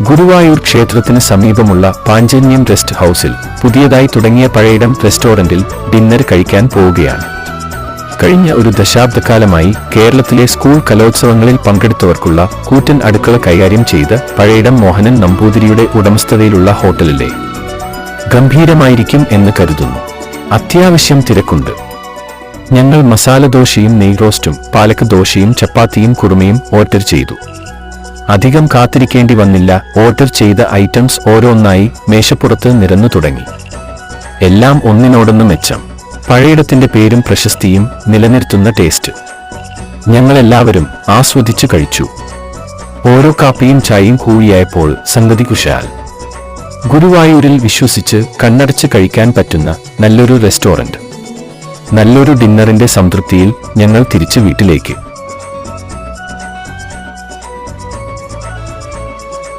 ഗുരുവായൂർ ക്ഷേത്രത്തിന് സമീപമുള്ള പാഞ്ചജന്യം റെസ്റ്റ് ഹൌസിൽ പുതിയതായി തുടങ്ങിയ പഴയിടം റെസ്റ്റോറന്റിൽ ഡിന്നർ കഴിക്കാൻ പോവുകയാണ്. കഴിഞ്ഞ ഒരു ദശാബ്ദക്കാലമായി കേരളത്തിലെ സ്കൂൾ കലോത്സവങ്ങളിൽ പങ്കെടുത്തവർക്കുള്ള കൂറ്റൻ അടുക്കള കൈകാര്യം ചെയ്ത് പഴയിടം മോഹനൻ നമ്പൂതിരിയുടെ ഉടമസ്ഥതയിലുള്ള ഹോട്ടലിലെ ഗംഭീരമായിരിക്കും എന്ന് കരുതുന്നു. അത്യാവശ്യം തിരക്കുണ്ട്. ഞങ്ങൾ മസാല ദോശയും നെയ്റോസ്റ്റും പാലക്ക് ദോശയും ചപ്പാത്തിയും കുറുമയും ഓർഡർ ചെയ്തു. അധികം കാത്തിരിക്കേണ്ടി വന്നില്ല. ഓർഡർ ചെയ്ത ഐറ്റംസ് ഓരോന്നായി മേശപ്പുറത്ത് നിരന്നു തുടങ്ങി. എല്ലാം ഒന്നിനോടൊന്ന് മെച്ചം. പഴയിടത്തിന്റെ പേരും പ്രശസ്തിയും നിലനിർത്തുന്ന ടേസ്റ്റ്. ഞങ്ങളെല്ലാവരും ആസ്വദിച്ചു കഴിച്ചു. ഓരോ കാപ്പിയും ചായയും കൂടിയായപ്പോൾ സംഗതി കുശാൽ. ഗുരുവായൂരിൽ വിശ്വസിച്ച് കണ്ണടച്ച് കഴിക്കാൻ പറ്റുന്ന നല്ലൊരു റെസ്റ്റോറന്റ്. നല്ലൊരു ഡിന്നറിന്റെ സംതൃപ്തിയിൽ ഞങ്ങൾ തിരിച്ചു വീട്ടിലേക്ക്.